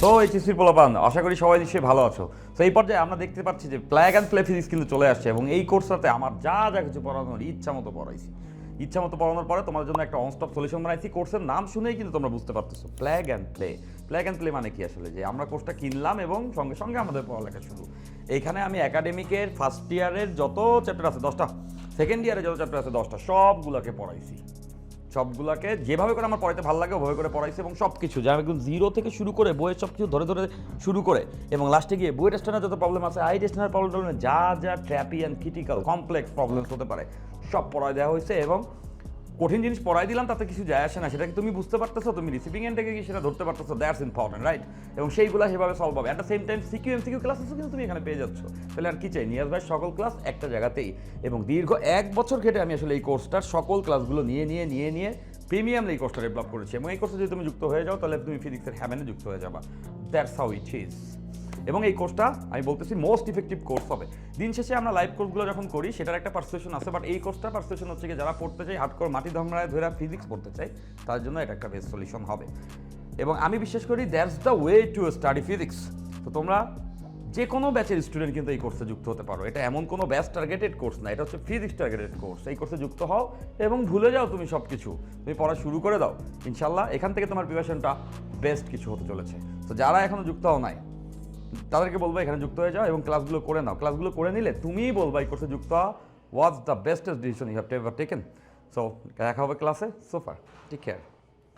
তো এইচএসসির পোলাপান আশা করি সবাই নিশ্চয়ই ভালো আছো। তো এই পর্যায়ে আমরা দেখতে পাচ্ছি যে প্লাগ অ্যান্ড প্লে ফিজিক্স কিন্তু চলে আসছে এবং এই কোর্সটাতে আমার যা যা কিছু পড়ানোর ইচ্ছা মতো পড়াইছি। ইচ্ছা মতো পড়ানোর পরে তোমার জন্য একটা অন স্টপ সলিউশন বানাইছি। কোর্সের নাম শুনেই কিন্তু তোমরা বুঝতে পারতেছো plug and play. Plug and play মানে কি আসলে, যে আমরা কোর্সটা কিনলাম এবং সঙ্গে সঙ্গে আমাদের পড়ালেখা শুরু। এইখানে আমি একাডেমিকের ফার্স্ট ইয়ারের যত চ্যাপ্টার আছে 10টা, সেকেন্ড ইয়ারে যত চ্যাপ্টার আছে 10টা, সবগুলোকে পড়াইছি। সবগুলোকে যেভাবে করে আমার পড়াইতে ভালো লাগে ওভাবে করে পড়াইছি এবং সব কিছু যা একদম জিরো থেকে শুরু করে বইয়ের সব কিছু ধরে ধরে শুরু করে এবং লাস্টে গিয়ে বইয়ের টেস্টানের যত প্রবলেম আছে, আই টেস্টানের প্রবলেম, যা যা ট্র্যাপি অ্যান্ড ক্রিটিক্যাল কমপ্লেক্স প্রবলেমস হতে পারে সব পড়াই দেওয়া হয়েছে। এবং কঠিন জিনিস পড়াই দিলাম তাতে কিছু যায় আসে না, সেটাকে তুমি বুঝতে পারতেছো, তুমি রিসিভিং এন্ড থেকে কি সেটা ধরতে পারতেছো, দ্যাটস ইম্পর্টেন্ট, রাইট? এবং সেইগুলো সেভাবে সলভ হবে। At the same time CQ MCQ ক্লাসেসও কিন্তু তুমি এখানে পেয়ে যাচ্ছ। তাহলে আর কি চাই? নিয়াজ ভাই সকল ক্লাস একটা জায়গাতেই। এবং দীর্ঘ 1 বছর ঘেটে আমি আসলে এই কোর্সটার সকল ক্লাসগুলো নিয়ে প্রিমিয়াম এই কোর্সটা ডেভেলপ করেছি। এবং এই কোর্সে যদি তুমি যুক্ত হয়ে যাও তাহলে তুমি ফিজিক্সের হ্যাভেনে যুক্ত হয়ে যাবা। That's how it is. এবং এই কোর্সটা আমি বলতেছি মোস্ট ইফেক্টিভ কোর্স হবে। দিন শেষে আমরা লাইভ কোর্সগুলো যখন করি সেটার একটা পারসেপশন আছে, বাট এই কোর্সটার পারসেপশন হচ্ছে কি, যারা পড়তে চাই হার্ডকোর মাটি ধমরায় ধরে ফিজিক্স পড়তে চাই তার জন্য এটা একটা বেস্ট সলিউশন হবে। এবং আমি বিশ্বাস করি that's the way to study physics. তো তোমরা যে কোনো ব্যাচের স্টুডেন্ট কিন্তু এই কোর্সে যুক্ত হতে পারো। এটা এমন কোনো ব্যাচ টার্গেটেড কোর্স না, এটা হচ্ছে ফিজিক্স টার্গেটেড কোর্স। এই কোর্সে যুক্ত হও এবং ভুলে যাও তুমি সব কিছু, তুমি পড়া শুরু করে দাও। ইনশাল্লাহ এখান থেকে তোমার প্রিপারেশনটা বেস্ট কিছু হতে চলেছে। তো যারা এখনও যুক্ত হও নাই তাদেরকে বলবো এখানে যুক্ত হয়ে যাও এবং ক্লাসগুলো করে নাও। ক্লাসগুলো করে নিলে তুমিই বলবা এই কোর্সে যুক্ত হওয়া was the bestest decision you have ever taken. So দেখা হবে ক্লাসে। So far take care.